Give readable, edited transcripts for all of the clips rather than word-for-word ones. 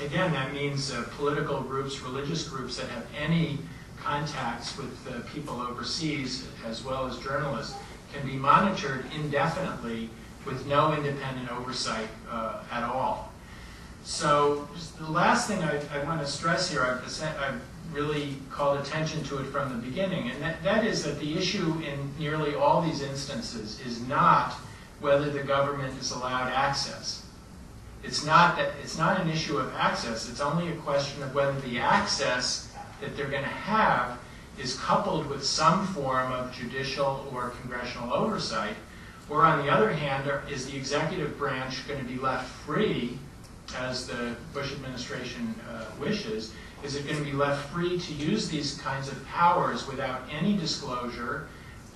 Again, that means political groups, religious groups that have any contacts with people overseas, as well as journalists, can be monitored indefinitely with no independent oversight at all. So the last thing I want to stress here, I've really called attention to it from the beginning, and that is that the issue in nearly all these instances is not whether the government is allowed access. It's not an issue of access. It's only a question of whether the access that they're going to have is coupled with some form of judicial or congressional oversight, or on the other hand, is the executive branch going to be left free, as the Bush administration wishes? Is it going to be left free to use these kinds of powers without any disclosure,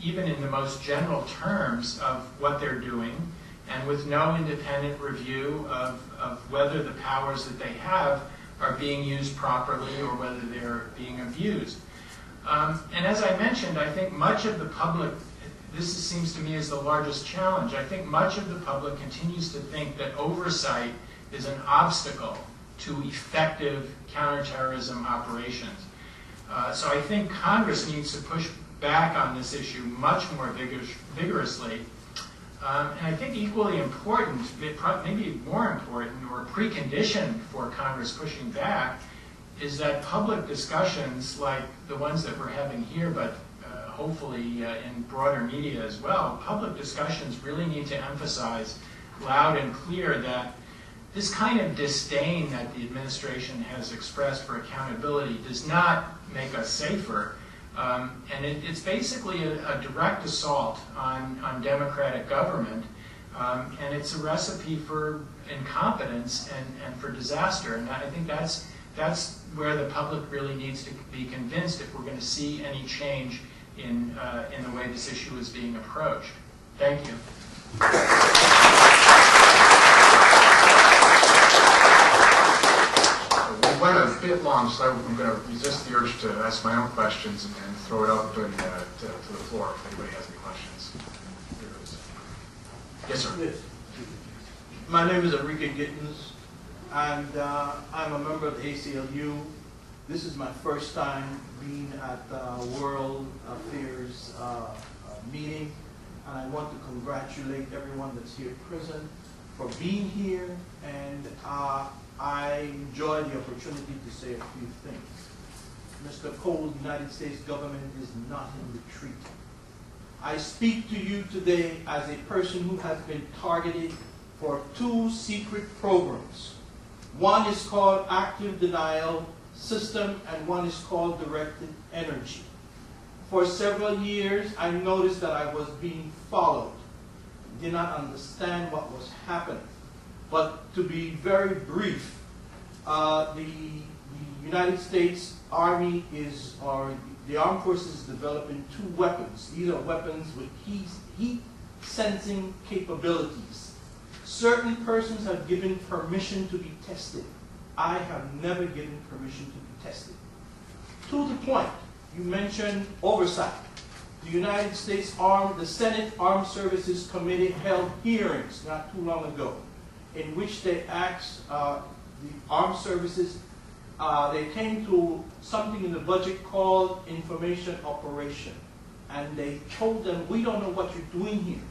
even in the most general terms of what they're doing, and with no independent review of whether the powers that they have are being used properly or whether they're being abused? And as I mentioned, I think much of the public, this seems to me as the largest challenge, I think much of the public continues to think that oversight is an obstacle to effective counterterrorism operations. So I think Congress needs to push back on this issue much more vigorously. And I think equally important, maybe more important, or a precondition for Congress pushing back, is that public discussions like the ones that we're having here, but hopefully in broader media as well, public discussions really need to emphasize loud and clear that this kind of disdain that the administration has expressed for accountability does not make us safer. And it's basically a direct assault on democratic government, and it's a recipe for incompetence and for disaster. And I think that's where the public really needs to be convinced if we're going to see any change in the way this issue is being approached. Thank you. We went a bit long, so I'm going to resist the urge to ask my own questions and throw it up to the floor if anybody has any questions. Yes, sir. Yes. My name is Anrig, and I'm a member of the ACLU. This is my first time being at the World Affairs meeting, and I want to congratulate everyone that's here present for being here, and I enjoy the opportunity to say a few things. Mr. Cole, the United States government is not in retreat. I speak to you today as a person who has been targeted for 2 secret programs. One is called Active Denial System, and one is called Directed Energy. For several years, I noticed that I was being followed. Did not understand what was happening. But to be very brief, the United States Army or the Armed Forces is developing 2 weapons. These are weapons with heat sensing capabilities. Certain persons have given permission to be tested. I have never given permission to be tested. To the point, you mentioned oversight. The United States the Senate Armed Services Committee held hearings not too long ago, in which they asked the armed services, they came to something in the budget called information operation. And they told them, we don't know what you're doing here,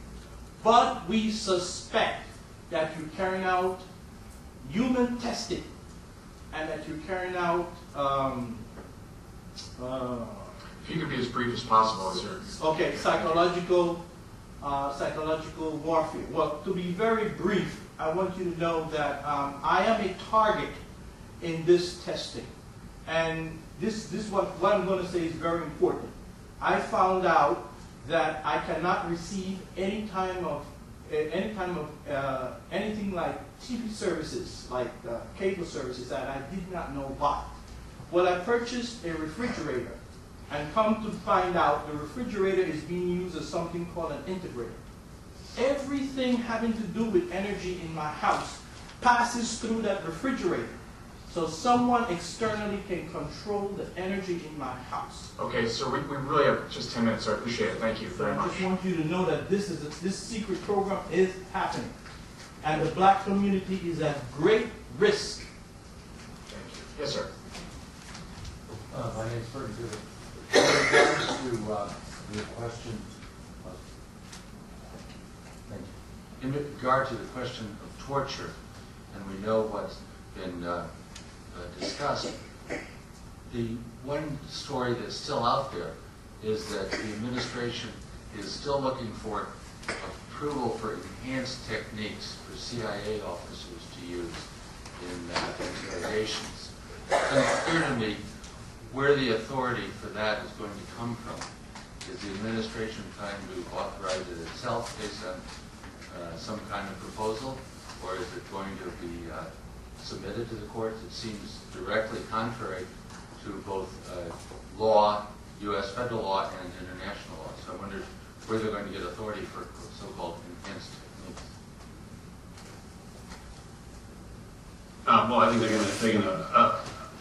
but we suspect that you're carrying out human testing and that you're carrying out if you could be as brief as possible, sir. Okay, psychological warfare. Well, to be very brief, I want you to know that I am a target in this testing. And this what I'm going to say is very important. I found out that I cannot receive any kind of anything like TV services, like cable services, that I did not know about. Well, I purchased a refrigerator, and come to find out, the refrigerator is being used as something called an integrator. Everything having to do with energy in my house passes through that refrigerator. So someone externally can control the energy in my house. Okay, so we really have just 10 minutes, so I appreciate it. Thank you very much. I just want you to know that this secret program is happening. and the black community is at great risk. Thank you. Yes, sir. My name's Bert Gibbon. In regards to the question in regard to the question of torture, and we know what's been discussed, the one story that's still out there is that the administration is still looking for approval for enhanced techniques for CIA officers to use in interrogations. It's unclear to me where the authority for that is going to come from. Is the administration trying to authorize it itself based on some kind of proposal, or is it going to be submitted to the courts? It seems directly contrary to both law, U.S. federal law, and international law. So I wonder where they're going to get authority for so-called enhanced techniques. Well, I think they're going to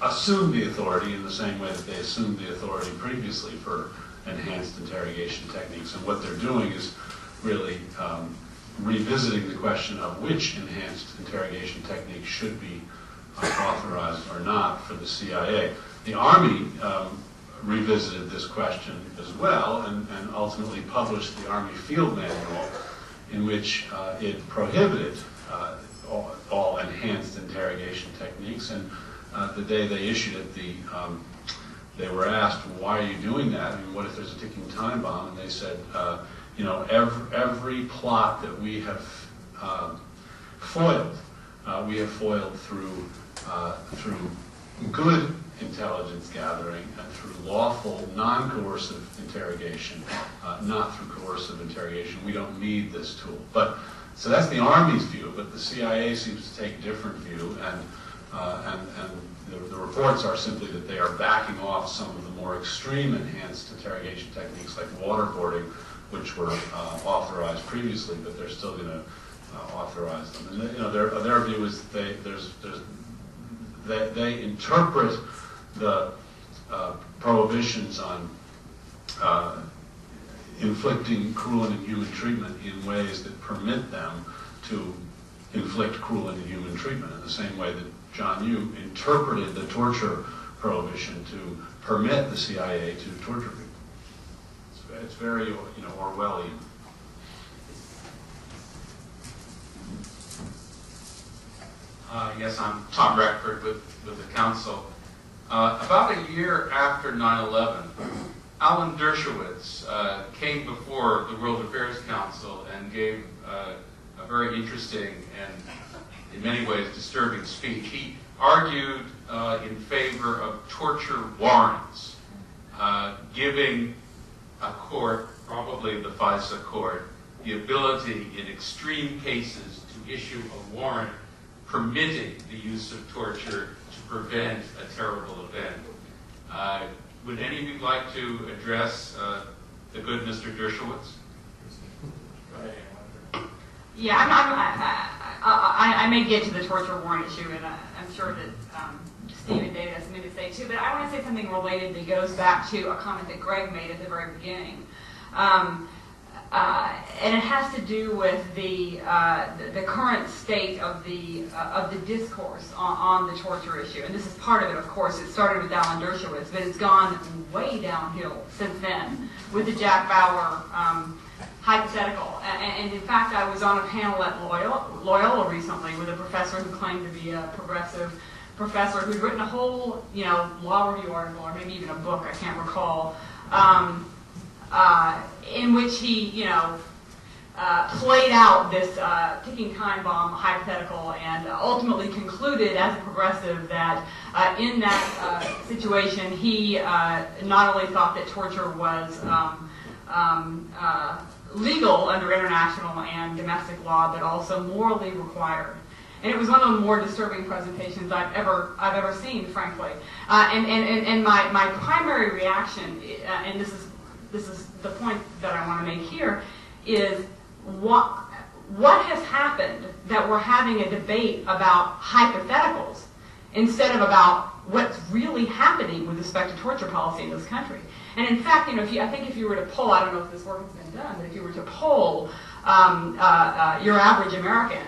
assume the authority in the same way that they assumed the authority previously for enhanced interrogation techniques. And what they're doing is really revisiting the question of which enhanced interrogation technique should be authorized or not for the CIA. The Army revisited this question as well and ultimately published the Army Field Manual, in which it prohibited all enhanced interrogation techniques. And the day they issued it, they were asked, why are you doing that? I mean, what if there's a ticking time bomb? And they said, you know, every plot that we have foiled through good intelligence gathering and through lawful, non-coercive interrogation, not through coercive interrogation. We don't need this tool. But so that's the Army's view, but the CIA seems to take a different view, and the reports are simply that they are backing off some of the more extreme enhanced interrogation techniques like waterboarding, which were authorized previously, but they're still going to authorize them. And you know, their view is they interpret the prohibitions on inflicting cruel and inhuman treatment in ways that permit them to inflict cruel and inhuman treatment, in the same way that John Yoo interpreted the torture prohibition to permit the CIA to torture people. It's very, you know, Orwellian. Yes, I'm Tom Reckford with the council. About a year after 9/11, Alan Dershowitz came before the World Affairs Council and gave a very interesting and in many ways disturbing speech. He argued in favor of torture warrants, giving a court, probably the FISA court, the ability in extreme cases to issue a warrant permitting the use of torture to prevent a terrible event. Would any of you like to address the good Mr. Dershowitz? Yeah, I may get to the torture warrant issue, and I'm sure that Steve and David has something to say too, but I want to say something related that goes back to a comment that Greg made at the very beginning. And it has to do with the current state of the discourse on the torture issue. And this is part of it, of course. It started with Alan Dershowitz, but it's gone way downhill since then with the Jack Bauer hypothetical. And in fact, I was on a panel at Loyola recently with a professor who claimed to be a progressive professor who'd written a whole, law review article, or maybe even a book, I can't recall, in which he, played out this ticking time bomb hypothetical and ultimately concluded as a progressive that in that situation he not only thought that torture was legal under international and domestic law, but also morally required. And it was one of the more disturbing presentations I've ever seen, frankly. And my primary reaction, and this is the point that I want to make here, is what has happened that we're having a debate about hypotheticals instead of about what's really happening with respect to torture policy in this country. And in fact, I think if you were to poll, I don't know if this work has been done, but if you were to poll your average American